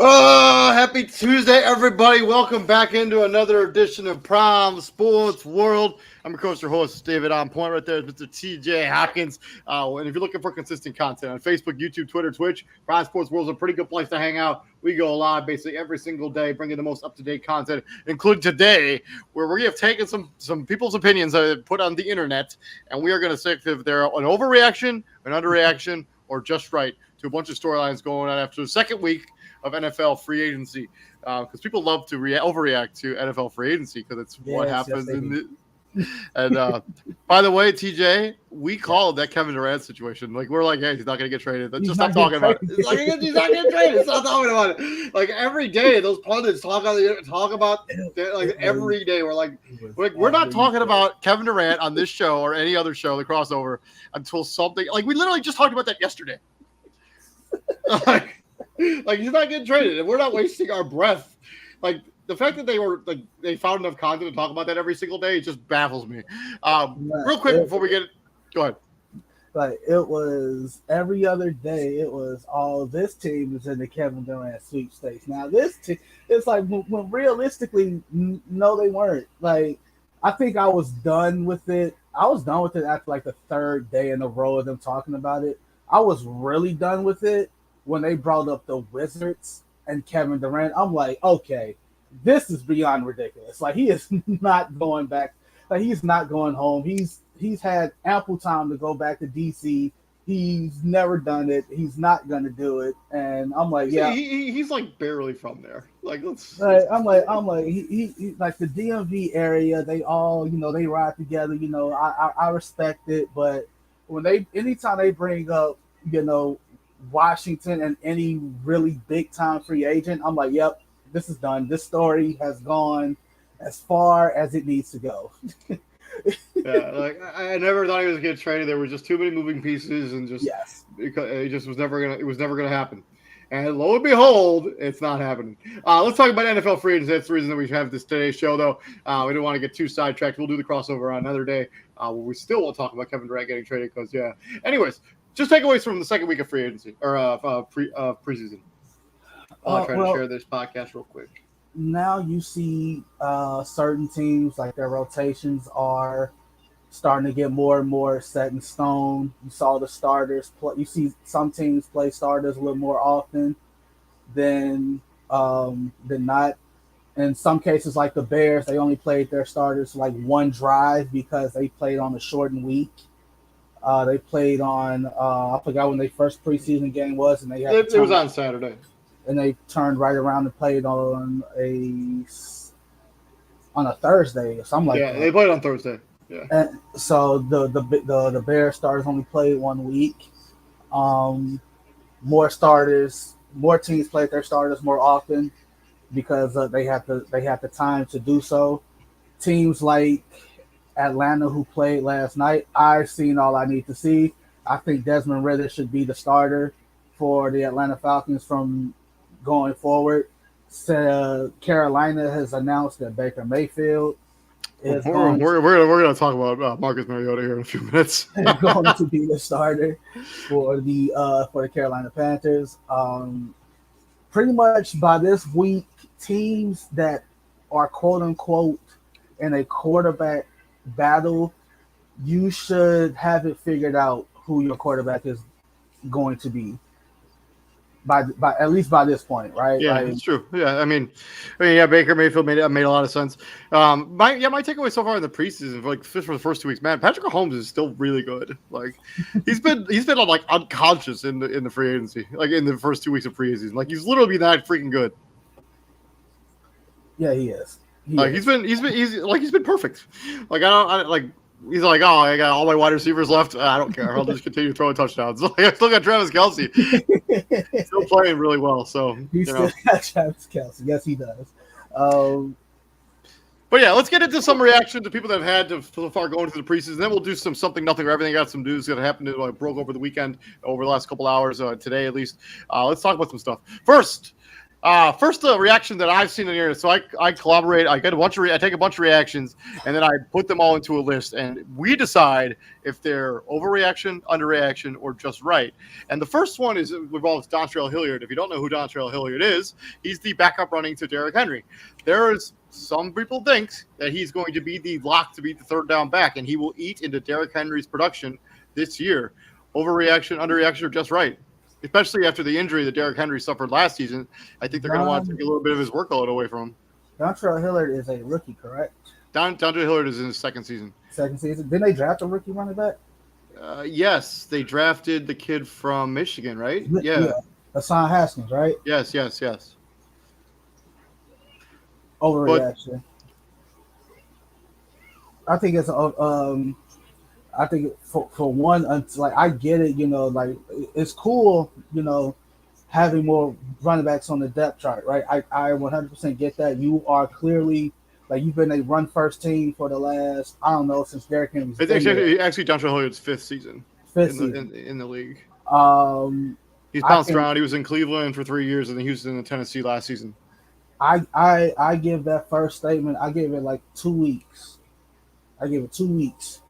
Oh, happy Tuesday, everybody. Welcome back into another edition of Prime Sports World. I'm your coach, your host, David On Point. Right there is Mr. TJ Hopkins. And if you're looking for consistent content on Facebook, YouTube, Twitter, Twitch, Prime Sports World is a pretty good place to hang out. We go live basically every single day, bringing the most up-to-date content, including today, where we have taken some people's opinions put on the internet, and we are going to say if they're an overreaction, an underreaction, or just right to a bunch of storylines going on after the second week of NFL free agency, because people love to overreact to NFL free agency because it's what happens in the. And by the way, TJ, we called that Kevin Durant situation. Like, we're like, hey, he's not going to get traded. Just stop talking about it. It's like, he's not getting traded. Stop talking about it. Like, every day, those pundits talk about like every day. We're not talking about Kevin Durant on this show or any other show, the crossover, until something. Like, we literally just talked about that yesterday. Like, he's not getting traded, and we're not wasting our breath. Like, the fact that they found enough content to talk about that every single day, it just baffles me. Real quick before we get it, go ahead. Like, it was every other day. It was this team is in the Kevin Durant sweepstakes. Now this team, it's like when realistically, no, they weren't. Like, I think I was done with it. I was done with it after like the third day in a row of them talking about it. I was really done with it when they brought up the Wizards and Kevin Durant. I'm like, okay, this is beyond ridiculous. Like, he is not going back. Like, he's not going home. He's had ample time to go back to DC. He's never done it. He's not gonna do it. And I'm like, yeah, he's like barely from there. Like, let's. I'm like he like the DMV area. They all, they ride together. I respect it, but anytime they bring up, Washington and any really big time free agent, I'm like, yep, this is done. This story has gone as far as it needs to go. Yeah, like, I never thought he was going to get traded. There were just too many moving pieces, and because it just was never gonna happen. And lo and behold, it's not happening. Let's talk about NFL free agents. That's the reason that we have today's show, though. We don't want to get too sidetracked. We'll do the crossover on another day. We still will talk about Kevin Durant getting traded because, yeah. Anyways, just takeaways from the second week of free agency or preseason. I'll try to share this podcast real quick. Now you see certain teams, like, their rotations are starting to get more and more set in stone. You saw the starters play. You see some teams play starters a little more often than not. In some cases, like the Bears, they only played their starters like one drive because they played on a shortened week. They played on I forgot when their first preseason game was, and it was on Saturday. And they turned right around and played on a Thursday or something like that. Yeah, they played on Thursday. Yeah. And so the Bears starters only played 1 week. More teams played their starters more often because they have the time to do so. Teams like Atlanta, who played last night, I've seen all I need to see. I think Desmond Ridder should be the starter for the Atlanta Falcons from going forward. Carolina has announced that Baker Mayfield is we're going to talk about Marcus Mariota here in a few minutes. going to be the starter for the Carolina Panthers. Pretty much by this week, teams that are quote unquote in a quarterback battle, you should have it figured out who your quarterback is going to be by at least by this point, right? Yeah, it's true. Yeah, I mean, Baker Mayfield made a lot of sense. My takeaway so far in the preseason, like for the first 2 weeks, man, Patrick Mahomes is still really good. Like, he's been like unconscious in the free agency, like in the first 2 weeks of preseason. Like, he's literally been that freaking good. Yeah, he is. He's been perfect. Like, he's like, oh, I got all my wide receivers left. I don't care. I'll just continue throwing touchdowns. Like, I still got Travis Kelce. Still playing really well. So he still got Travis Kelce. Yes, he does. But yeah, let's get into some reaction to people that have had so far going through the preseason. Then we'll do something, nothing, or everything. Got some news that happened that broke over the weekend, over the last couple hours, today at least. Let's talk about some stuff. First, First, the reaction that I've seen in here. So I collaborate. I get I take a bunch of reactions, and then I put them all into a list, and we decide if they're overreaction, underreaction, or just right. And the first one involves Dontrell Hilliard. If you don't know who Dontrell Hilliard is, he's the backup running to Derrick Henry. There's some people think that he's going to be the lock to be the third down back, and he will eat into Derrick Henry's production this year. Overreaction, underreaction, or just right? Especially after the injury that Derrick Henry suffered last season, I think they're going to want to take a little bit of his workload away from him. Dontrell Hilliard is a rookie, correct? Dontrell Hilliard is in his second season. Second season. Didn't they draft a rookie running back? Yes, they drafted the kid from Michigan, right? Yeah. Hassan Haskins, right? Yes. Overreaction. I think it's I think for one, like I get it, like it's cool, having more running backs on the depth chart, right? I 100% get that. You are clearly like you've been a run first team for the last, I don't know, since Derrick Henry's. It's actually Dontrell Hilliard's fifth season in the league. He's bounced around. He was in Cleveland for 3 years, and then he was in Tennessee last season. I give that first statement. I give it like 2 weeks. I give it 2 weeks.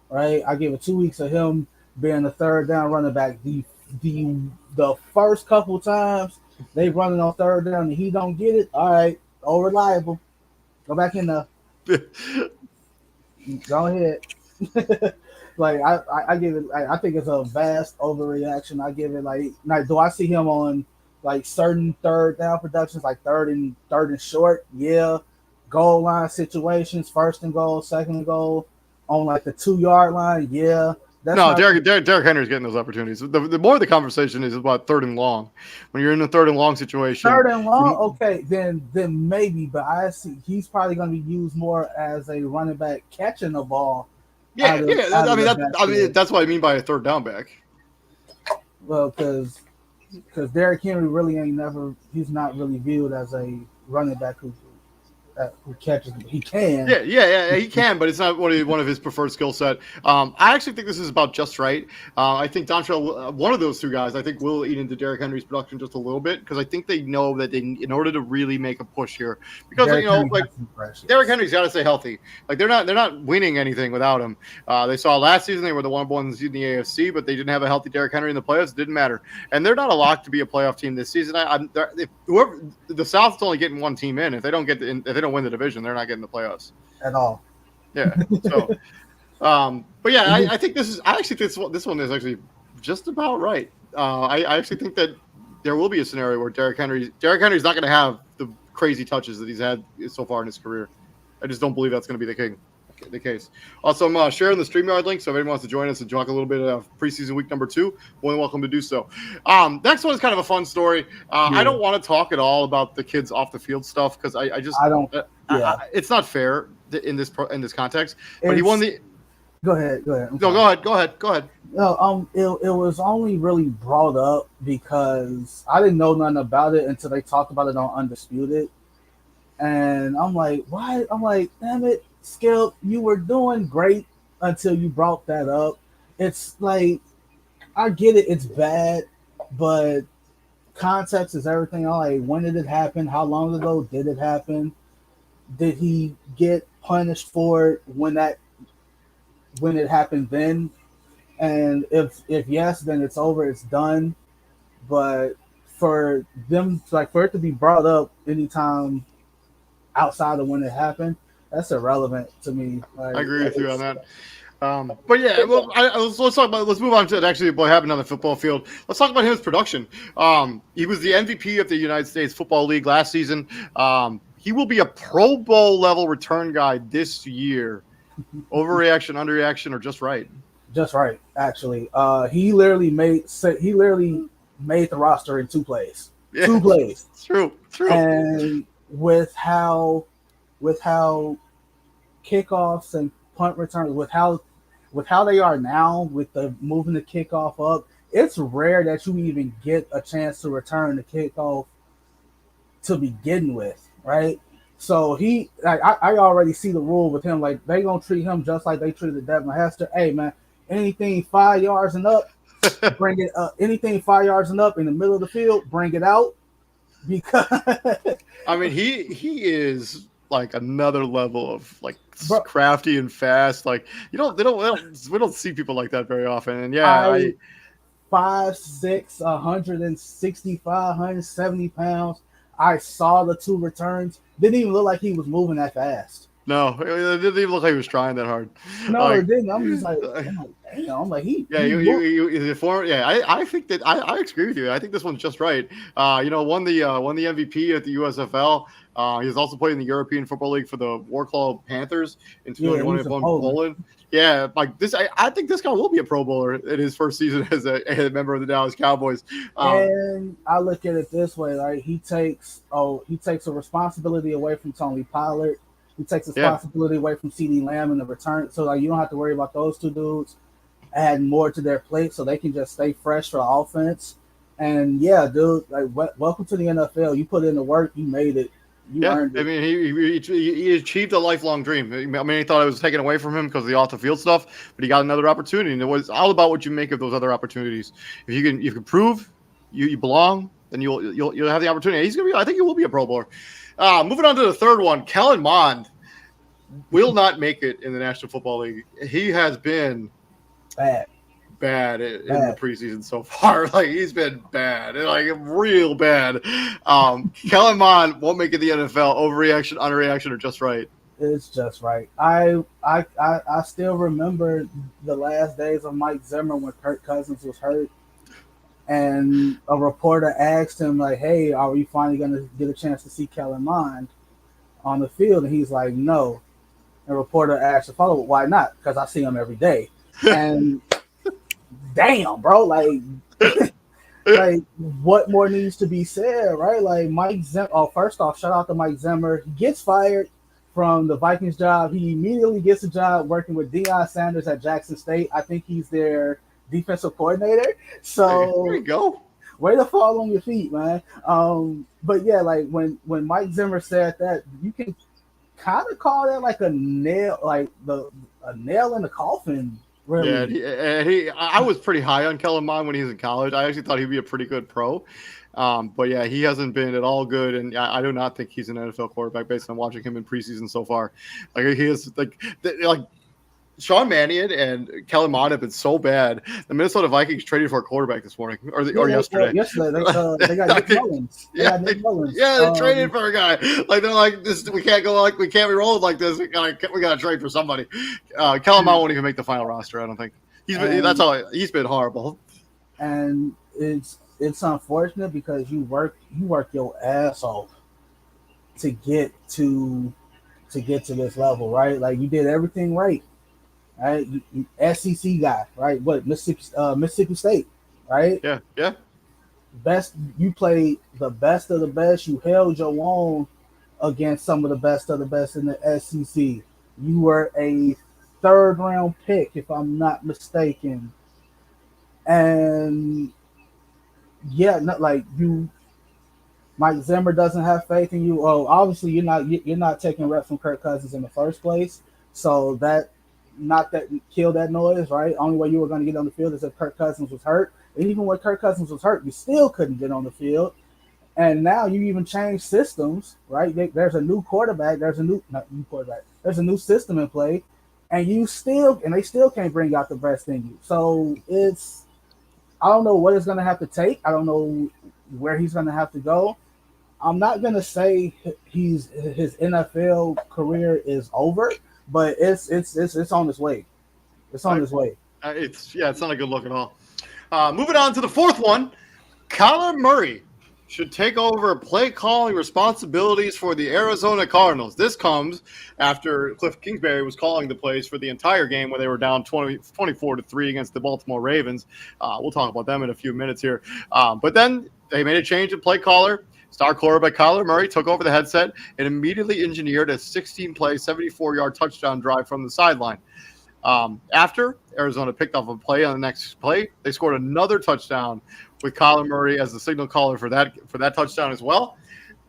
Right, I give it 2 weeks of him being the third down running back. The first couple times they running on third down and he don't get it. All right, all reliable. Go back in there. Go ahead. Like I give it. I think it's a vast overreaction. I give it like now. Do I see him on like certain third down productions, like third and short? Yeah. Goal line situations, first and goal, second and goal. On like the 2 yard line, yeah. Derrick Henry's getting those opportunities. The more the conversation is about third and long. When you're in a third and long situation, third and long, okay, then maybe. But I see he's probably going to be used more as a running back catching the ball. Yeah. That's what I mean by a third down back. Well, because Derrick Henry really he's not really viewed as a running back who catches. He can. Yeah, he can, but it's not one of his preferred skill set. I actually think this is about just right. I think Dontrell, one of those two guys, I think will eat into Derrick Henry's production just a little bit because I think they know that in order to really make a push here, because Derrick Henry's got to stay healthy. Like they're not winning anything without him. They saw last season they were the one ones in the AFC, but they didn't have a healthy Derrick Henry in the playoffs. It didn't matter, and they're not a lock to be a playoff team this season. If whoever the South's only getting one team in, if they don't don't win the division, they're not getting the playoffs at all. Yeah. So, but yeah, I think this is. I actually think this one is actually just about right. I actually think that there will be a scenario where Derrick Henry's not going to have the crazy touches that he's had so far in his career. I just don't believe that's going to be the case. Also, I'm sharing the StreamYard link, so if anyone wants to join us and talk a little bit of preseason week number 2, more than welcome to do so. Next one is kind of a fun story. I don't want to talk at all about the kids off the field stuff because I don't. It's not fair in this context. But he won the. Go ahead. No, go ahead. No, it was only really brought up because I didn't know nothing about it until they talked about it on Undisputed, and I'm like, why? I'm like, damn it. Skip, you were doing great until you brought that up. It's like, I get it, it's bad, but context is everything. I'm like, when did it happen? How long ago did it happen? Did he get punished for it when it happened then? And if yes, then it's over, it's done. But for them, like for it to be brought up anytime outside of when it happened, that's irrelevant to me. Like, I agree with you on that. But yeah, well, let's move on to actually what happened on the football field. Let's talk about his production. He was the MVP of the United States Football League last season. He will be a Pro Bowl level return guy this year. Overreaction, underreaction, or just right? Just right, actually. He literally made the roster in 2 plays. Yeah, 2 plays. True. And with how kickoffs and punt returns, with how they are now, with the moving the kickoff up, it's rare that you even get a chance to return the kickoff to begin with, right? So I already see the rule with him. Like they gonna treat him just like they treated Devin Hester. Hey man, anything 5 yards and up, bring it up. Anything 5 yards and up in the middle of the field, bring it out. because I mean, he is like another level of like bro, crafty and fast. Like we don't see people like that very often. And yeah, I 5'6", 165, 170 pounds. I saw the two returns. Didn't even look like he was moving that fast. no, it didn't even look like he was trying that hard. No, Like it didn't. I'm just like, damn. I'm like, he yeah, he moved. yeah. I think that I agree with you. I think this one's just right. Won the MVP at the USFL. He's also played in the European Football League for the Warclaw Panthers in Yeah, he 2021 was in in Poland. Poland. Yeah, like this. I think this guy will be a Pro Bowler in his first season as a member of the Dallas Cowboys. And I look at it this way, right? He takes a responsibility away from Tony Pollard. He takes Yeah, responsibility away from CD Lamb in the return. So like you don't have to worry about those two dudes adding more to their plate so they can just stay fresh for the offense. And yeah, dude, like welcome to the NFL. You put in the work, you made it. You yeah. earned I it. mean, he achieved a lifelong dream. I mean, he thought it was taken away from him because of the off the field stuff, but he got another opportunity, and it was all about what you make of those other opportunities. If you can prove you belong, then you'll have the opportunity. He's gonna be. I think he will be a Pro Bowler. Moving on to the third one, Kellen Mond will not make it in the National Football League. He has been Bad. bad in the Bad. preseason so far. Like he's been bad, like real bad. Kellen Mond won't make it the NFL. Overreaction, underreaction, or just right? It's just right. I still remember the last days of Mike Zimmer when Kirk Cousins was hurt. And a reporter asked him, like, hey, are we finally going to get a chance to see Kellen Mond on the field? And he's like, no. And the reporter asked the follow-up, why not? Because I see him every day. And damn, bro, like what more needs to be said, right? Like Mike Zimmer. Oh, first off, shout out to Mike Zimmer. He gets fired from the Vikings job. He immediately gets a job working with Deion Sanders at Jackson State. I think he's their defensive coordinator. So There you go. way to fall on your feet, man. But yeah, like when Mike Zimmer said that, you can kind of call that like a nail, like a nail in the coffin. Really. Yeah, I was pretty high on Kellen Mond when he was in college. I actually thought he'd be a pretty good pro. But yeah, he hasn't been at all good, and I do not think he's an NFL quarterback based on watching him in preseason so far. Like he is like Sean Mannion and Kellen Mond have been so bad. The Minnesota Vikings traded for a quarterback this morning or yesterday. Yesterday they got Nick Mullins. They traded for a guy. Like they're like this. We can't be rolling like this. We gotta trade for somebody. Kellen Mond won't even make the final roster. I don't think he's been horrible. And it's unfortunate because you work your ass off to get to this level, right? Like you did everything right. Right, SEC guy, right? What Mississippi State, right? Yeah. Best, you played the best of the best. You held your own against some of the best of the best in the SEC. You were a third round pick, if I'm not mistaken, and yeah, not like you. Mike Zimmer doesn't have faith in you. Oh, obviously you're not taking reps from Kirk Cousins in the first place, so that. Not that kill that noise, right? Only way you were going to get on the field is if Kirk Cousins was hurt. And even when Kirk Cousins was hurt, you still couldn't get on the field. And now you even changed systems, right? There's a new quarterback. There's a new system in play, and they still can't bring out the best in you. So I don't know what it's going to have to take. I don't know where he's going to have to go. I'm not going to say his NFL career is over. But it's on its way. It's on its way. It's not a good look at all. Moving on to the fourth one, Kyler Murray should take over play calling responsibilities for the Arizona Cardinals. This comes after Cliff Kingsbury was calling the plays for the entire game when they were down 24-3 against the Baltimore Ravens. We'll talk about them in a few minutes here. But then they made a change in play caller. Star quarterback Kyler Murray took over the headset and immediately engineered a 16-play, 74-yard touchdown drive from the sideline. After Arizona picked off a play on the next play, they scored another touchdown with Kyler Murray as the signal caller for that touchdown as well.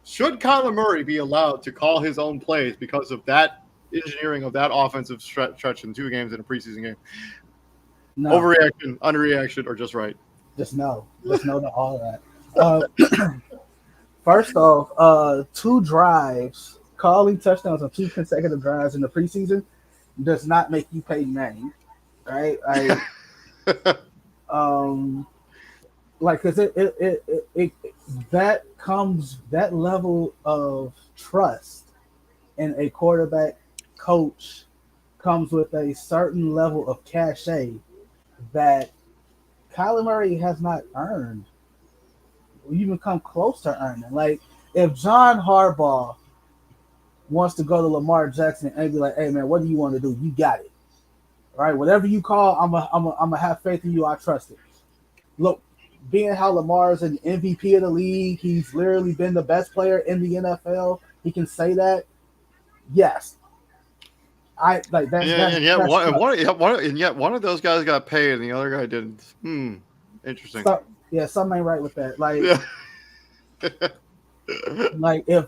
Should Kyler Murray be allowed to call his own plays because of that engineering of that offensive stretch in 2 games in a preseason game? No. Overreaction, underreaction, or just right? Just no to all of that. First off, two drives, calling touchdowns on two consecutive drives in the preseason does not make you Peyton Manning, right? Um, because it that level of trust in a quarterback coach comes with a certain level of cachet that Kyler Murray has not earned, or even come close to earning. Like if John Harbaugh wants to go to Lamar Jackson and be like, "Hey man, what do you want to do? You got it. All right, whatever you call, I'm gonna have faith in you. I trust it." Look, being how Lamar's an MVP of the league, he's literally been the best player in the NFL. He can say that. Yes, I like that's Yeah, that's and yet that's one of those guys got paid and the other guy didn't. Interesting. so, yeah, something ain't right with that. Yeah. Like if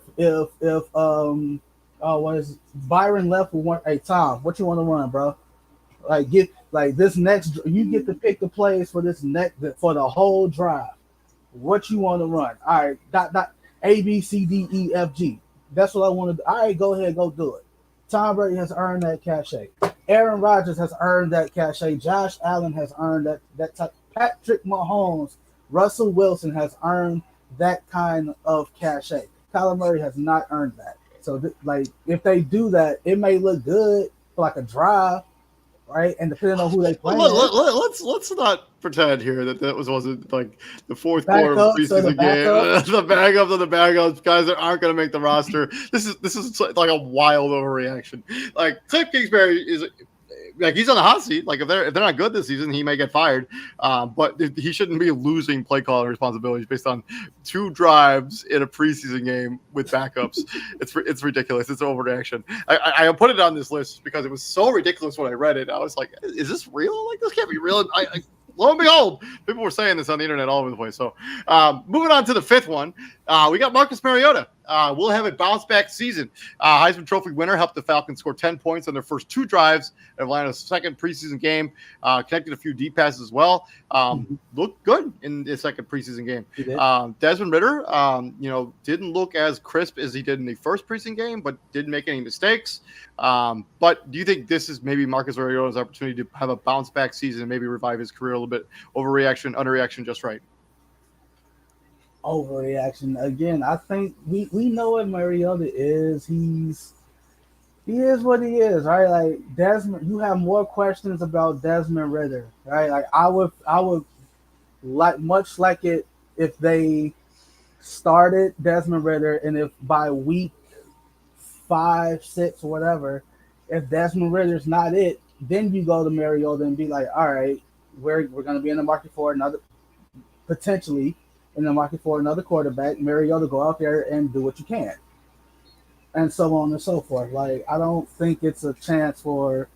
what is it? Byron left with one? Hey Tom, what you want to run, bro? Like get like this next, you get to pick the plays for this next for the whole drive. What you want to run? All right, dot A B C D E F G. That's what I want to do. All right, go ahead, go do it. Tom Brady has earned that cachet. Aaron Rodgers has earned that cachet. Josh Allen has earned that type. Patrick Mahomes, Russell Wilson has earned that kind of cachet. Kyler Murray has not earned that. So, like, if they do that, it may look good for like a drive, right? And depending on who they play, let's not pretend here that wasn't like the fourth quarter of the preseason game. The backups, guys that aren't going to make the roster. This is like a wild overreaction. Like Cliff Kingsbury is. Like he's on the hot seat. Like if they're not good this season, he may get fired. But he shouldn't be losing play calling responsibilities based on 2 drives in a preseason game with backups. It's ridiculous. It's an overreaction. I put it on this list because it was so ridiculous when I read it. I was like, is this real? Like this can't be real. Lo and behold, people were saying this on the internet all over the place. So moving on to the 5th one, we got Marcus Mariota. We'll have a bounce back season. Heisman Trophy winner helped the Falcons score 10 points on their first 2 drives of Atlanta's second preseason game. Connected a few deep passes as well. Looked good in the second preseason game. Desmond Ridder, didn't look as crisp as he did in the first preseason game, but didn't make any mistakes. But do you think this is maybe Marcus Mariota's opportunity to have a bounce back season and maybe revive his career a little bit? Overreaction, underreaction, just right? Overreaction again. I think we know what Mariota is. He is what he is, right? Like Desmond, you have more questions about Desmond Ridder, right? Like I would like much like it if they started Desmond Ridder and if by week 5, 6, or whatever, if Desmond Ridder's not it, then you go to Mariota and be like, all right, we're going to be in the market for another, potentially in the market for another quarterback. Mariota, go out there and do what you can, and so on and so forth. Like I don't think it's a chance for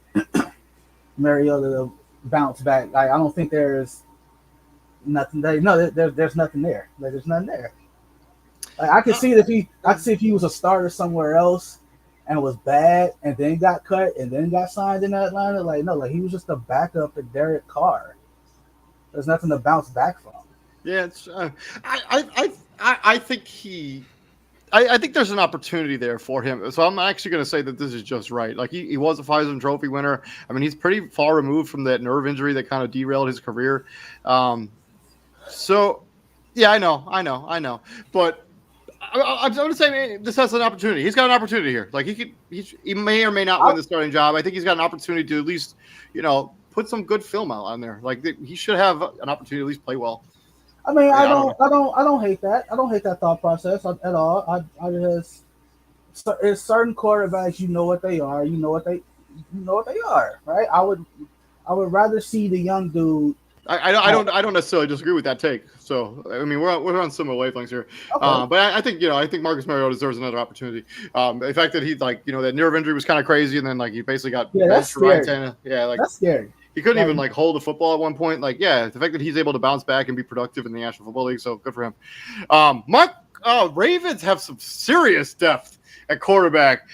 Mariota to bounce back. Like I don't think there's nothing there. No, there's nothing there. Like there's nothing there. Like I could see it if he was a starter somewhere else and was bad and then got cut and then got signed in Atlanta. Like no, like he was just a backup at Derek Carr. There's nothing to bounce back from. Yeah, it's. I think I think there's an opportunity there for him. So I'm actually going to say that this is just right. Like he was a Heisman Trophy winner. I mean, he's pretty far removed from that nerve injury that kind of derailed his career. So, yeah, I know. But I'm going to say man, this has an opportunity. He's got an opportunity here. Like he may or may not win the starting job. I think he's got an opportunity to at least, put some good film out on there. Like he should have an opportunity to at least play well. I mean, I don't hate that. I don't hate that thought process at all. I just it's certain quarterbacks. You know what they are. You know what they are. Right. I would rather see the young dude. I don't necessarily disagree with that take. So I mean, we're on similar wavelengths here. Okay. But I think I think Marcus Mariota deserves another opportunity. The fact that he that nerve injury was kind of crazy, and then he basically got benched for Ryan Tannehill. Yeah, that's scary. He couldn't even hold the football at one point. The fact that he's able to bounce back and be productive in the National Football League, so good for him. Mark Ravens have some serious depth at quarterback.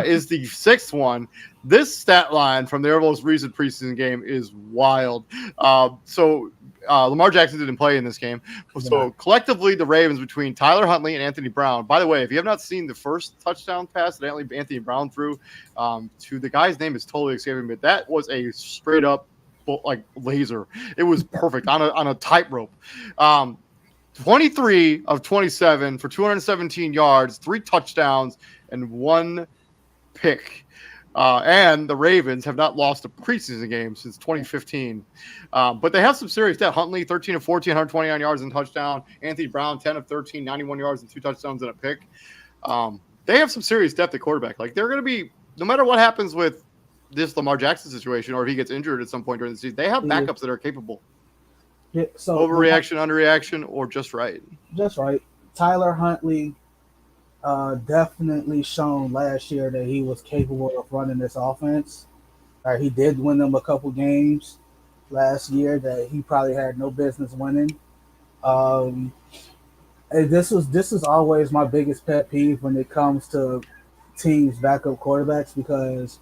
Is the sixth one. This stat line from their most recent preseason game is wild. Lamar Jackson didn't play in this game. So collectively, the Ravens between Tyler Huntley and Anthony Brown. By the way, if you have not seen the first touchdown pass that Anthony Brown threw to the guy's name is totally escaping me, but that was a straight up like laser. It was perfect on a tightrope. 23 of 27 for 217 yards, 3 touchdowns, and 1 pick. And the Ravens have not lost a preseason game since 2015. But they have some serious depth. Huntley, 13 of 14, 129 yards and touchdown. Anthony Brown, 10 of 13, 91 yards and 2 touchdowns and a pick. They have some serious depth at quarterback. Like, they're going to be, no matter what happens with this Lamar Jackson situation or if he gets injured at some point during the season, they have backups that are capable. Yeah, so overreaction, underreaction, or just right? Just right. Tyler Huntley definitely shown last year that he was capable of running this offense. He did win them a couple games last year that he probably had no business winning. And this is always my biggest pet peeve when it comes to teams' backup quarterbacks, because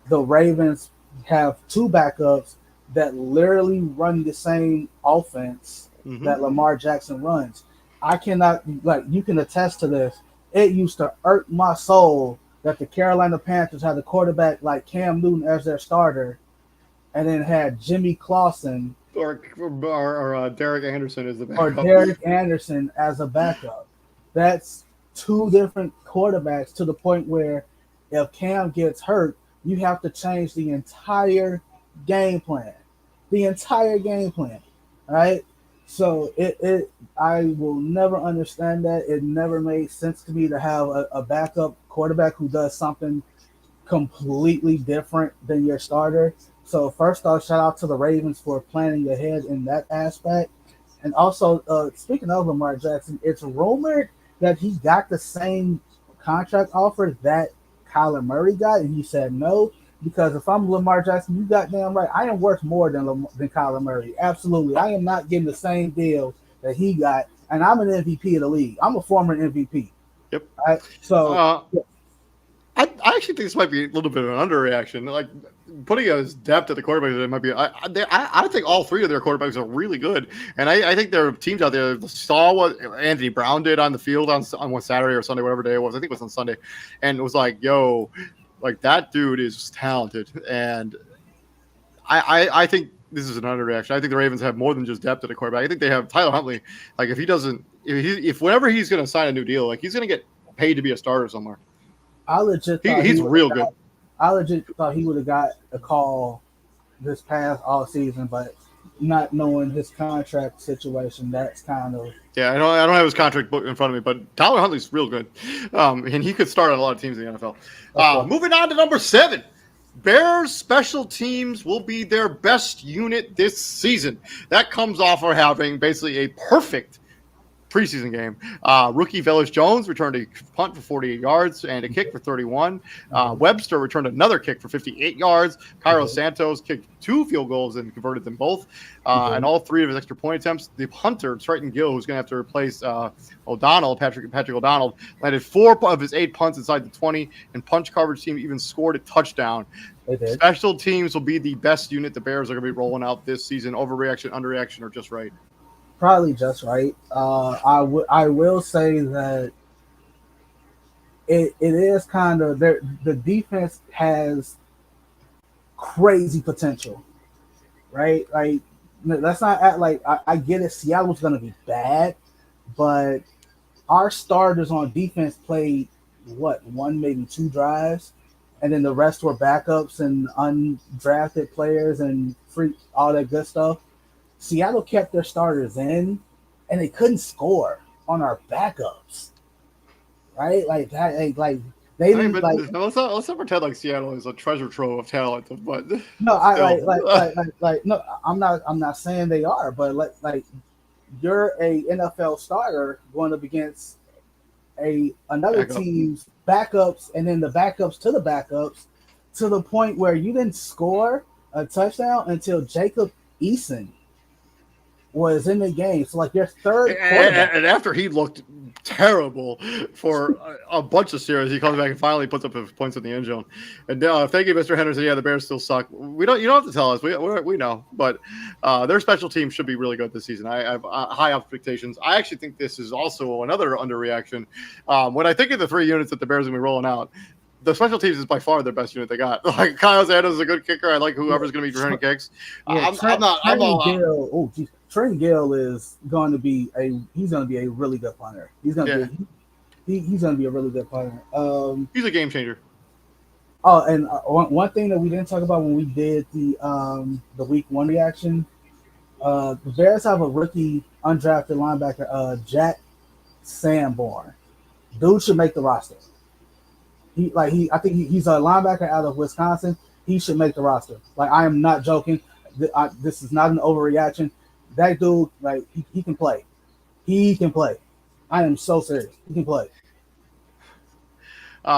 the Ravens have 2 backups that literally run the same offense that Lamar Jackson runs. I cannot, you can attest to this. It used to irk my soul that the Carolina Panthers had a quarterback like Cam Newton as their starter and then had Jimmy Clausen or Derek Anderson as the backup. Or Derek Anderson as a backup. That's 2 different quarterbacks to the point where if Cam gets hurt, you have to change the entire game plan. Right? So I will never understand that. It never made sense to me to have a backup quarterback who does something completely different than your starter. So first off, shout out to the Ravens for planning ahead in that aspect. And also, speaking of Lamar Jackson, it's rumored that he got the same contract offer that Kyler Murray got, and he said no. Because if I'm Lamar Jackson, you goddamn right, I am worth more than Kyler Murray. Absolutely. I am not getting the same deal that he got, and I'm an MVP of the league. I'm a former MVP. Yep. Right? So I actually think this might be a little bit of an underreaction. Like, putting as depth at the quarterback, it might be. I think all 3 of their quarterbacks are really good, and I think there are teams out there that saw what Anthony Brown did on the field on one Saturday or Sunday, whatever day it was. I think it was on Sunday, and it was like, yo, like, that dude is talented, and I think this is an underreaction. I think the Ravens have more than just depth at the quarterback. I think they have Tyler Huntley. Like, if whenever he's going to sign a new deal, like, he's going to get paid to be a starter somewhere. I legit thought he's real good. I legit thought he would have got a call this past all season, but not knowing his contract situation, that's kind of. Yeah, I don't have his contract book in front of me, but Tyler Huntley's real good, and he could start on a lot of teams in the NFL. Okay. Moving on to number 7. Bears special teams will be their best unit this season. That comes off of having basically a perfect preseason game. Rookie Velus Jones returned a punt for 48 yards and a kick for 31. Webster returned another kick for 58 yards. Cairo Santos kicked 2 field goals and converted them both. And all 3 of his extra point attempts. The punter, Triton Gill, who's going to have to replace Patrick O'Donnell, landed 4 of his 8 punts inside the 20, and punch coverage team even scored a touchdown. Special teams will be the best unit the Bears are going to be rolling out this season. Overreaction, underreaction, or just right? Probably just right. I will say that it is kind of the defense has crazy potential, right? Like, let's not act like I get it. Seattle's going to be bad, but our starters on defense played 1, maybe 2 drives, and then the rest were backups and undrafted players and all that good stuff. Seattle kept their starters in, and they couldn't score on our backups, right? Like that, like they didn't. Let's not pretend like Seattle is a treasure trove of talent. But no, no, I'm not saying they are, but like you're a NFL starter going up against another team's backups, and then the backups to the backups, to the point where you didn't score a touchdown until Jacob Eason was in the game. So like your third And, quarterback. and after he looked terrible for a bunch of series, he comes back and finally puts up his points in the end zone. And thank you, Mr. Henderson. Yeah, the Bears still suck. You don't have to tell us. We know, but their special team should be really good this season. I have high expectations. I actually think this is also another underreaction. When I think of the three units that the Bears are going to be rolling out, the special teams is by far their best unit they got. Like Kyle Sanders is a good kicker. I like whoever's going to be returning kicks. Yeah, I'm not. Trent Gill is going to be a really good punter. He's going to be a really good punter. He's a game changer. Oh, and one thing that we didn't talk about when we did the week one reaction, the Bears have a rookie undrafted linebacker, Jack Sanborn. Dude should make the roster. I think he's a linebacker out of Wisconsin. He should make the roster. Like, I am not joking. This is not an overreaction. That dude, like, he can play. He can play. I am so serious. He can play.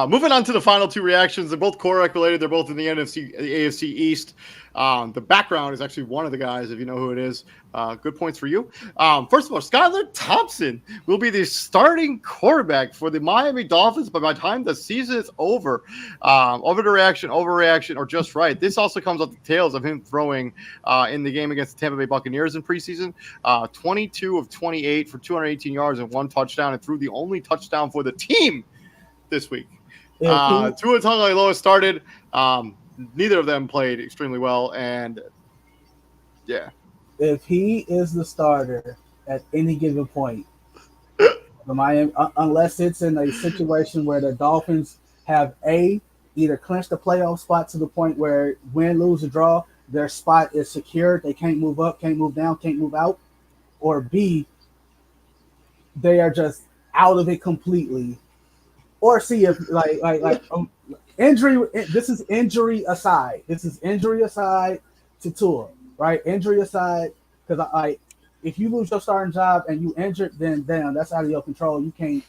Moving on to the final two reactions. They're both quarterback related. They're both in the AFC East. The background is actually one of the guys, if you know who it is. Good points for you. First of all, Skylar Thompson will be the starting quarterback for the Miami Dolphins by the time the season is over. Overreaction, or just right. This also comes off the tails of him throwing in the game against the Tampa Bay Buccaneers in preseason. 22 of 28 for 218 yards and one touchdown, and threw the only touchdown for the team this week. Tua Tagovailoa started. Neither of them played extremely well, and yeah. If he is the starter at any given point, the Miami, unless it's in a situation where the Dolphins have either clinched the playoff spot to the point where win, lose, or draw, their spot is secured. They can't move up, can't move down, can't move out, or B, they are just out of it completely. Or see if injury. This is injury aside. This is injury aside to Tua, right? Injury aside, because if you lose your starting job and you injured, then damn, that's out of your control. You can't,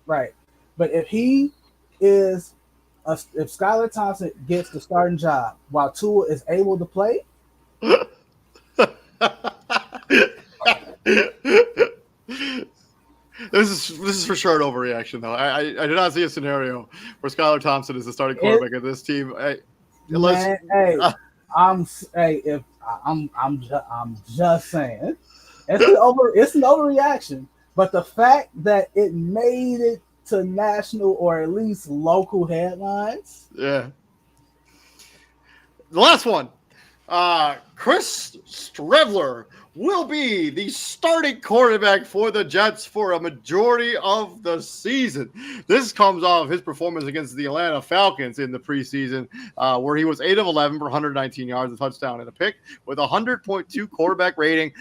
right? But if if Skylar Thompson gets the starting job while Tua is able to play. This is for sure an overreaction, though. I do not see a scenario where Skylar Thompson is the starting quarterback of this team. I'm just saying, it's an overreaction. But the fact that it made it to national or at least local headlines. Yeah. The last one. Chris Streveler will be the starting quarterback for the Jets for a majority of the season. This comes off his performance against the Atlanta Falcons in the preseason, where he was 8 of 11 for 119 yards, a touchdown, and a pick with a 100.2 quarterback rating.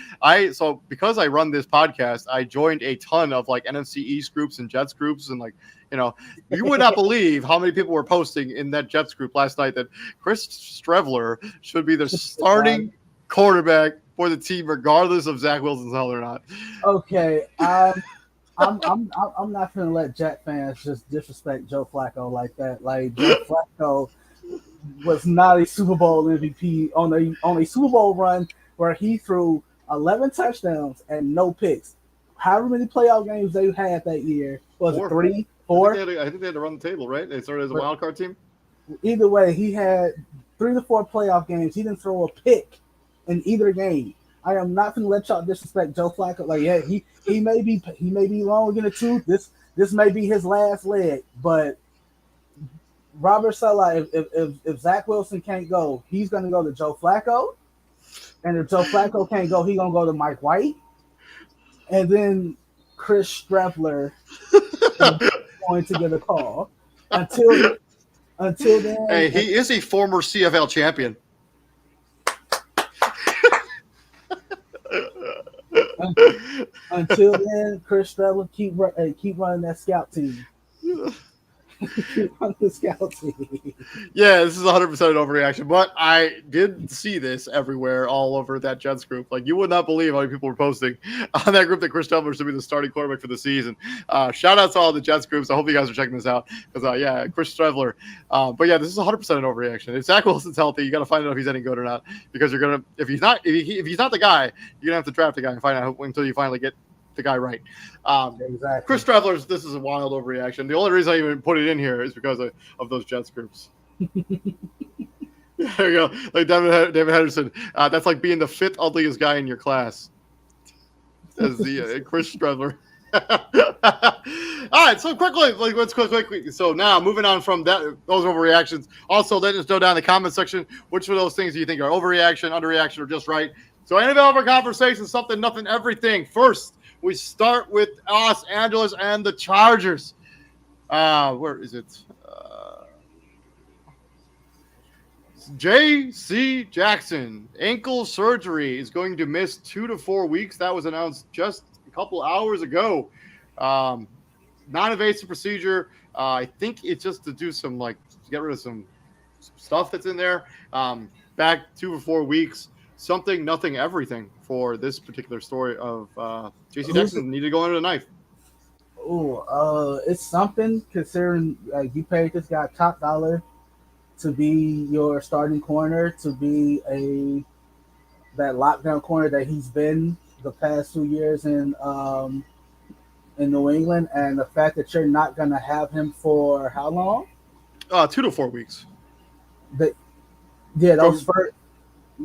So because I run this podcast, I joined a ton of like NFC East groups and Jets groups, and like, you know, you would not believe how many people were posting in that Jets group last night that Chris Streveler should be the starting quarterback for the team, regardless of Zach Wilson's health or not. Okay, I'm not gonna let Jet fans just disrespect Joe Flacco like that. Like, Joe Flacco was not a Super Bowl MVP on a Super Bowl run where he threw 11 touchdowns and no picks. However many playoff games they had that year, was it 3, 4? I think they had to run the table, right? They started as a wild card team. Either way, he had 3 to 4 playoff games. He didn't throw a pick in either game. I am not going to let y'all disrespect Joe Flacco. Like, yeah, he may be long in the tooth. This may be his last leg, but Robert Saleh, if Zach Wilson can't go, he's going to go to Joe Flacco, and if Joe Flacco can't go, he's going to go to Mike White, and then Chris Streveler is going to get a call. Until then, hey, he is a former CFL champion. Until then, Chris Streveler keep running that scout team. on the scout team. Yeah, this is 100% an overreaction, but I did see this everywhere, all over that Jets group. Like, you would not believe how many people were posting on that group that Chris Trevler should be the starting quarterback for the season. Shout out to all the Jets groups. I hope you guys are checking this out because, yeah, Chris Trevler. But yeah, this is 100% an overreaction. If Zach Wilson's healthy, you got to find out if he's any good or not because you're gonna if he's not the guy, you're gonna have to draft the guy and find out until you finally get the guy right. Exactly. Chris Trevler's, this is a wild overreaction. The only reason I even put it in here is because of those Jets groups. There you go. Like David Henderson. That's like being the fifth ugliest guy in your class. As the Chris Trevler. All right, so quickly, let's quickly. So now, moving on from those overreactions. Also, let us know down in the comment section which of those things do you think are overreaction, underreaction, or just right. So, NFL over conversation, something, nothing, everything. First, we start with Los Angeles and the Chargers. Where is it? J.C. Jackson, ankle surgery, is going to miss 2 to 4 weeks. That was announced just a couple hours ago. Non-invasive procedure. I think it's just to do some, to get rid of some stuff that's in there. Back 2 or 4 weeks. Something, nothing, everything for this particular story of J.C. Jackson needed to go under the knife. Oh, it's something considering you paid this guy top dollar to be your starting corner, to be that lockdown corner that he's been the past 2 years in New England, and the fact that you're not going to have him for how long? 2 to 4 weeks.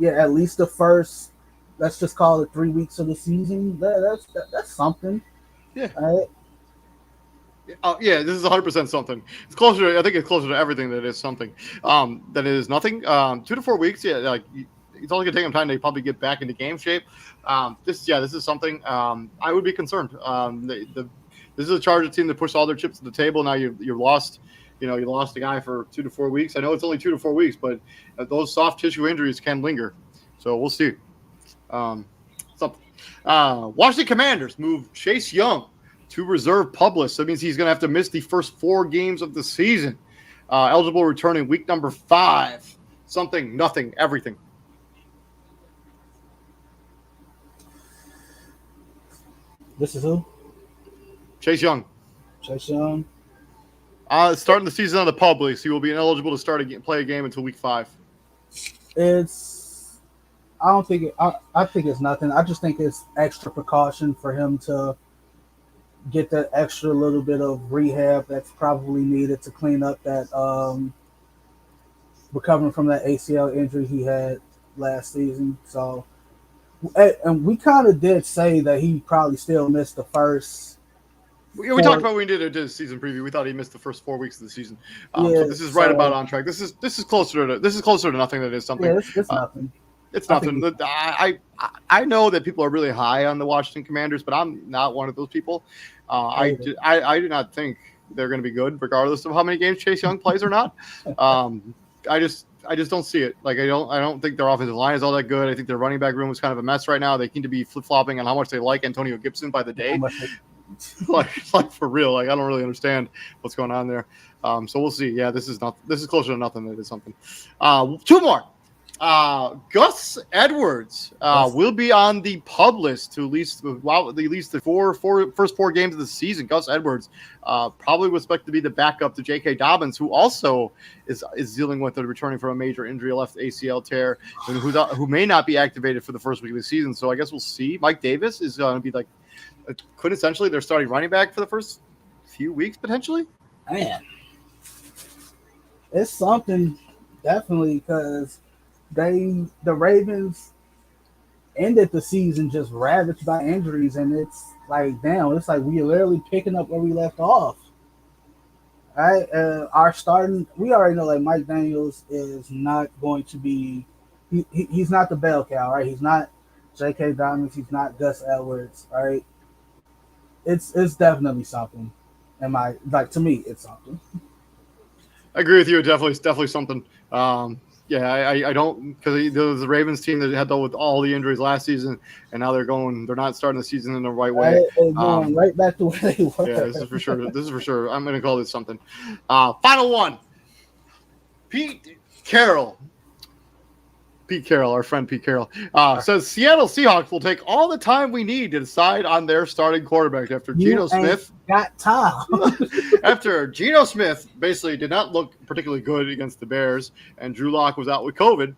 At least the first. Let's just call it 3 weeks of the season. That's something. Yeah. Right? Yeah, this is 100% something. It's closer. I think it's closer to everything that is something. That is nothing. 2 to 4 weeks. Yeah, it's only gonna take them time to probably get back into game shape. This is something. I would be concerned. This is a Charger team that pushed all their chips to the table. Now you're lost. You lost a guy for 2 to 4 weeks. I know it's only 2 to 4 weeks, but those soft tissue injuries can linger. So we'll see. Something. Washington Commanders move Chase Young to reserve published. That means he's going to have to miss the first 4 games of the season. Eligible returning week number 5. Something, nothing, everything. This is who? Chase Young. Chase Young. Starting the season on the public, so he will be ineligible to play a game until week 5. I think it's nothing. I just think it's extra precaution for him to get that extra little bit of rehab that's probably needed to clean up that recovering from that ACL injury he had last season. So, and we kind of did say that he probably still missed the first. We talked about when we did a season preview. We thought he missed the first 4 weeks of the season. So this is right about on track. This is closer to nothing. That is something. Yeah, it's nothing. It's nothing. I know that people are really high on the Washington Commanders, but I'm not one of those people. I do not think they're going to be good, regardless of how many games Chase Young plays or not. I just don't see it. I don't think their offensive line is all that good. I think their running back room is kind of a mess right now. They seem to be flip flopping on how much they like Antonio Gibson by the day. like for real. I don't really understand what's going on there. So we'll see. Yeah, this is closer to nothing. That is something. 2 more. Gus Edwards will be on the PUP list to at least the first 4 games of the season. Gus Edwards probably was expected to be the backup to J.K. Dobbins, who also is dealing with returning from a major injury, left ACL tear, and who may not be activated for the first week of the season. So I guess we'll see. Mike Davis is going to be quintessentially their starting running back for the first few weeks potentially. Man, it's something definitely because the Ravens ended the season just ravaged by injuries, and it's damn, it's we are literally picking up where we left off. All right, our starting, we already know Mike Daniels is not going to be, he's not the bell cow, right? He's not J.K. Dobbins, he's not Gus Edwards, all right? It's definitely something. To me, it's something. I agree with you. Definitely something. Yeah, I don't, because there was the Ravens team that had dealt with all the injuries last season, and now they're not starting the season in the right way. Right? They're going right back to where they were. Yeah, this is for sure. This is for sure. I'm going to call this something. Final one. Pete Carroll. Pete Carroll, our friend Pete Carroll, says Seattle Seahawks will take all the time we need to decide on their starting quarterback after Geno Smith. Got time. After Geno Smith basically did not look particularly good against the Bears, and Drew Lock was out with COVID.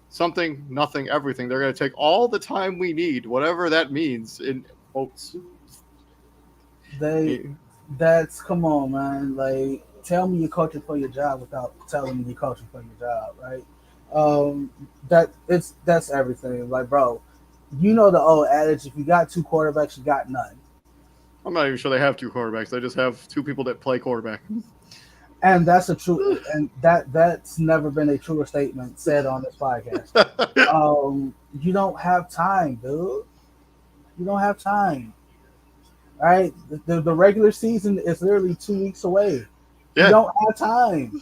Something, nothing, everything. They're going to take all the time we need, whatever that means in quotes. That's come on, man. Like, tell me you're coaching for your job without telling me you're coaching for your job, right? That's everything. Like, bro, you know the old adage: if you got two quarterbacks, you got none. I'm not even sure they have two quarterbacks. They just have two people that play quarterback. And that's a true, and that's never been a truer statement said on this podcast. You don't have time, dude. You don't have time. All right, the regular season is literally 2 weeks away. Yeah. You don't have time.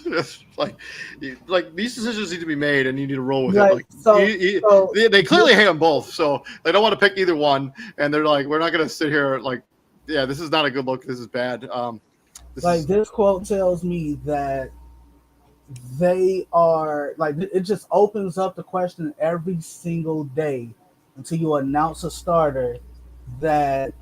like these decisions need to be made, and you need to roll with it. Like, they clearly hate them both, so they don't want to pick either one. And they're like, we're not going to sit here like, yeah, this is not a good look. This is bad. This quote tells me that they are like, it just opens up the question every single day until you announce a starter that,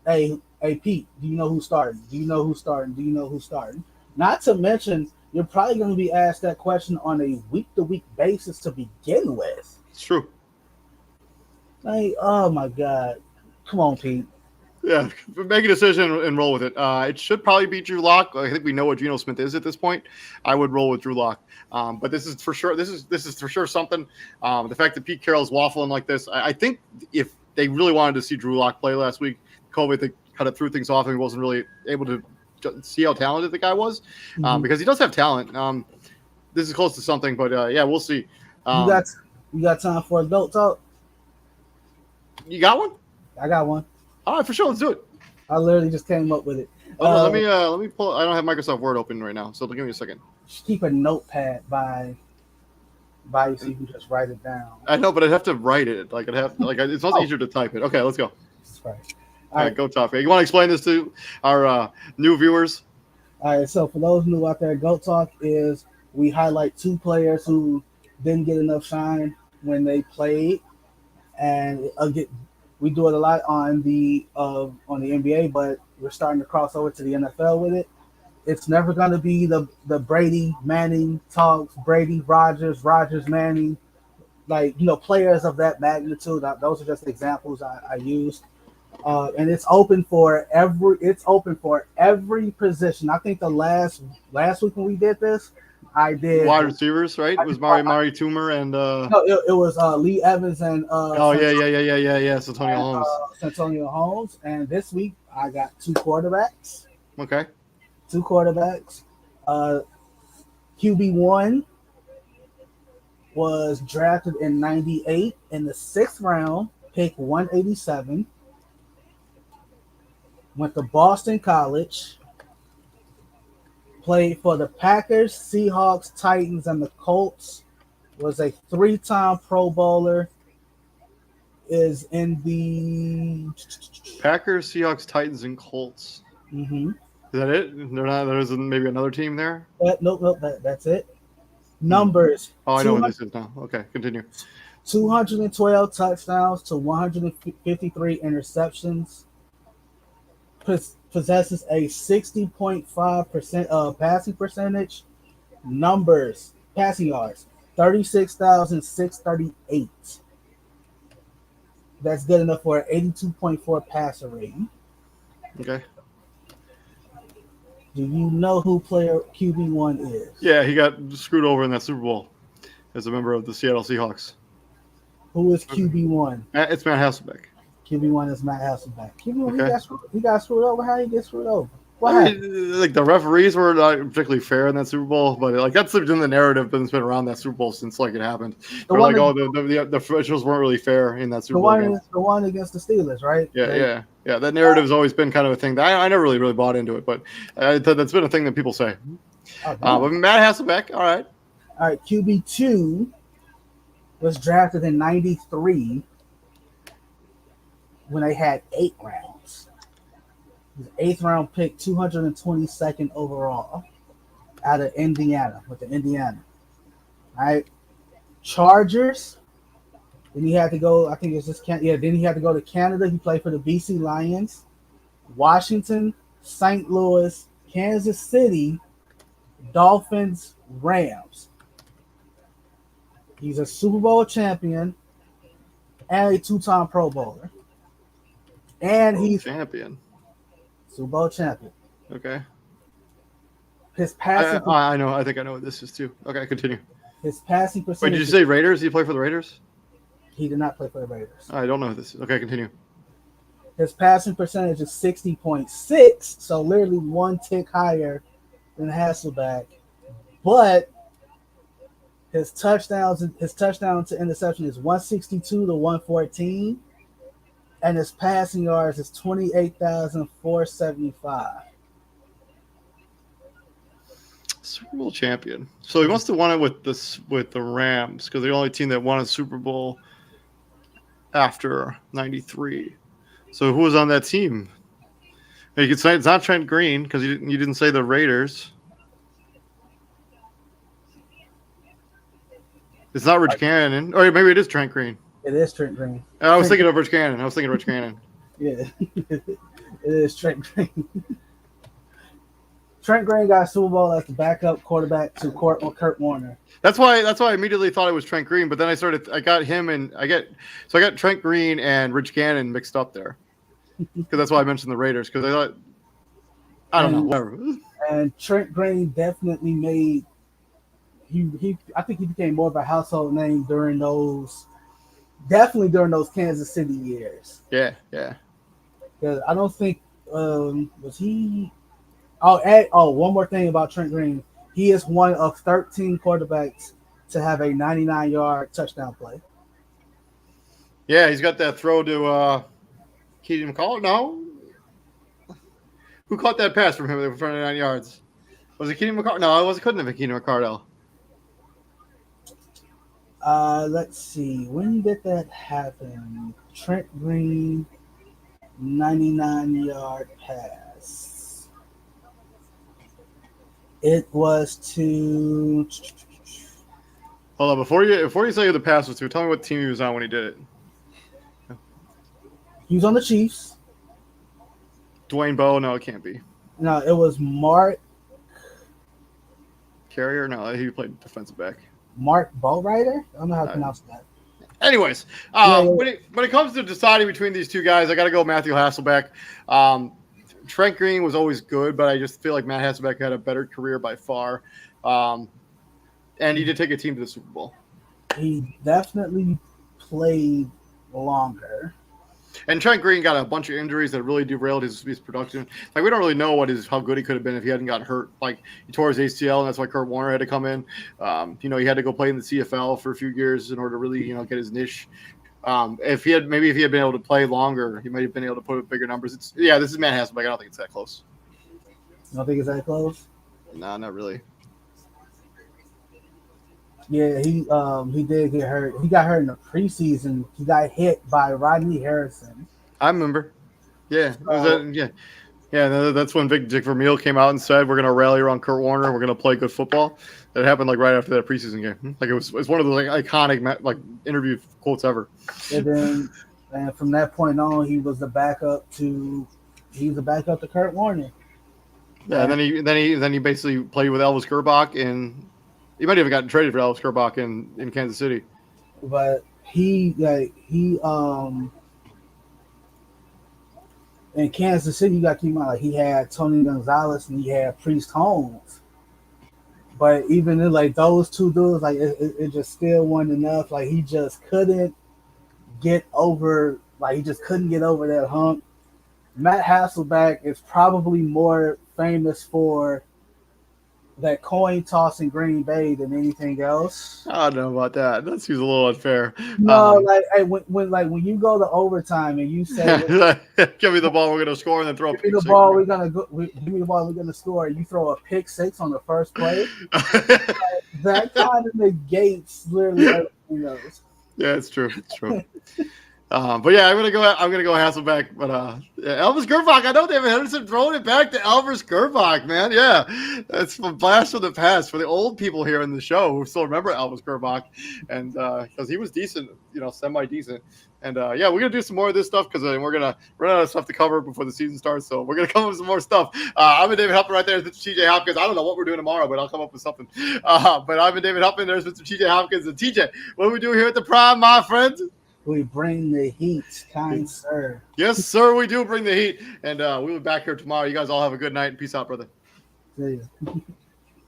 hey Pete, do you know who's starting? Do you know who's starting? Do you know who's starting? Not to mention, you're probably going to be asked that question on a week-to-week basis to begin with. It's true. Like, oh my God. Come on, Pete. Yeah, make a decision and roll with it. It should probably be Drew Lock. I think we know what Geno Smith is at this point. I would roll with Drew Lock. But this is for sure. This is for sure something. The fact that Pete Carroll's waffling like this, I think if they really wanted to see Drew Lock play last week, COVID, they kind of threw things off and he wasn't really able to see how talented the guy was, because he does have talent. This is close to something, but yeah, we'll see. You got time for adult talk? You got one? I got one. All right, for sure. Let's do it. I literally just came up with it. Let me pull. I don't have Microsoft Word open right now, so give me a second. Just keep a notepad by you so you can just write it down. I know, but I'd have to write it. It's not easier to type it. Okay, let's go. Right. All right, go topic. You want to explain this to our new viewers? All right, so for those new out there, Goat Talk is we highlight two players who didn't get enough shine when they played, and we do it a lot on the NBA, but we're starting to cross over to the NFL with it. It's never going to be the Brady Manning talks, Brady Rodgers Manning, players of that magnitude. Those are just examples I used. And it's open for every position. I think the last week when we did this, I did wide receivers, right? It was Mari Toomer and no, it was Lee Evans and Santonio Holmes. Santonio Holmes. And this week I got two quarterbacks. Okay. Two quarterbacks. QB1 was drafted in 98 in the 6th round, pick 187. Went to Boston College, played for the Packers, Seahawks, Titans, and the Colts, was a 3-time Pro Bowler, is in the Packers, Seahawks, Titans, and Colts. Mm-hmm. Is that it? There isn't maybe another team there? Nope, that's it. Numbers. Oh, I know what this is now. Okay, continue. 212 touchdowns to 153 interceptions. Possesses a 60.5% passing percentage. Numbers, passing yards, 36,638. That's good enough for an 82.4 passer rating. Okay. Do you know who player QB1 is? Yeah, he got screwed over in that Super Bowl as a member of the Seattle Seahawks. Who is QB1? It's Matt Hasselbeck. QB1 is Matt Hasselbeck. QB1, okay. he got screwed over. How did he get screwed over? The referees were not particularly fair in that Super Bowl, but that's been the narrative that's been around that Super Bowl since it happened. The officials weren't really fair in that Super Bowl. The one against the Steelers, right? Yeah. That narrative's always been kind of a thing that I never really bought into it, but that's been a thing that people say. But Matt Hasselbeck, all right. All right, QB2 was drafted in '93 when they had 8 rounds. He was eighth round pick, 222nd overall, out of Indiana with the Indiana. All right, Chargers. Then he had to go. I think it's just Then he had to go to Canada. He played for the BC Lions, Washington, St. Louis, Kansas City, Dolphins, Rams. He's a Super Bowl champion and a 2-time Pro Bowler. And he's champion. Super Bowl champion. Okay. His passing. I know. I think I know what this is too. Okay, continue. His passing percentage. Wait, did you say Raiders? Did he play for the Raiders? He did not play for the Raiders. I don't know what this is. Okay, continue. His passing percentage is 60.6, so literally one tick higher than Hasselbeck. But his touchdown to interception is 162 to 114, and his passing yards is 28,475. Super Bowl champion. So he must have won it with the Rams because they're the only team that won a Super Bowl after '93. So who was on that team? You could say it's not Trent Green because you didn't say the Raiders. It's not Rich Gannon. Or maybe it is Trent Green. It is Trent Green. I was thinking of Rich Gannon. Yeah, it is Trent Green. Trent Green got Super Bowl as the backup quarterback to Kurt Warner. That's why I immediately thought it was Trent Green, but then I got Trent Green and Rich Gannon mixed up there. Because that's why I mentioned the Raiders, because I thought I don't know, whatever. And Trent Green definitely made I think he became more of a household name during those Kansas City years. Yeah. Because I don't think was he. One more thing about Trent Green. He is one of 13 quarterbacks to have a 99-yard touchdown play. Yeah, he's got that throw to Keenan McCall. No, who caught that pass from him for 99 yards? Was it Keenan McCall? No, it couldn't have been Keenan McCardell. Let's see. When did that happen? Trent Green, 99-yard pass. It was to. Hold on, before you say who the pass was to, tell me what team he was on when he did it. He was on the Chiefs. Dwayne Bowe? No, it can't be. No, it was Mark Carrier? No, he played defensive back. Mark Bowrider? I don't know how to pronounce that. Anyways, when it comes to deciding between these two guys, I got to go Matthew Hasselbeck. Trent Green was always good, but I just feel like Matt Hasselbeck had a better career by far. And he did take a team to the Super Bowl. He definitely played longer. And Trent Green got a bunch of injuries that really derailed his production. Like, we don't really know how good he could have been if he hadn't got hurt. Like, he tore his ACL, and that's why Kurt Warner had to come in. He had to go play in the CFL for a few years in order to really, get his niche. If he had been able to play longer, he might have been able to put up bigger numbers. This is Matt Hasselbeck. I don't think it's that close. You don't think it's that close? Nah, not really. Yeah, he did get hurt. He got hurt in the preseason. He got hit by Rodney Harrison. I remember. Yeah, that's when Vic Vermeil came out and said, "We're going to rally around Kurt Warner. We're going to play good football." That happened right after that preseason game. It was one of those iconic interview quotes ever. And from that point on, he was the backup to Kurt Warner. Yeah, and then he basically played with Elvis Gerbach, and he might have even gotten traded for Elvis Gerbach in Kansas City. But he in Kansas City, you got to keep in mind, he had Tony Gonzalez and he had Priest Holmes. But even in those two dudes, it just still wasn't enough. He just couldn't get over. He just couldn't get over that hump. Matt Hasselbeck is probably more famous for that coin toss in Green Bay than anything else. I don't know about that. That seems a little unfair. No, when you go to overtime and you say, "Give me the ball, we're going to score," and then throw. Give me the ball, we're going to score. And you throw a pick six on the first play. That kind of negates literally everything else. Yeah, it's true. It's true. But yeah, I'm gonna go Hasselbeck. But yeah, Elvis Gerbach. I know David Henderson throwing it back to Elvis Gerbach, man. Yeah, that's a blast from the past for the old people here in the show who still remember Elvis Gerbach, and because he was decent, semi decent. And yeah, we're gonna do some more of this stuff because we're gonna run out of stuff to cover before the season starts. So we're gonna come up with some more stuff. I'm David Huffman right there. This is TJ Hopkins. I don't know what we're doing tomorrow, but I'll come up with something. But I'm David Huffman. There's Mr. TJ Hopkins and TJ. What do we do here at the Prime, my friends? We bring the heat, kind sir. Yes, sir, we do bring the heat. And we'll be back here tomorrow. You guys all have a good night. Peace out, brother. See ya.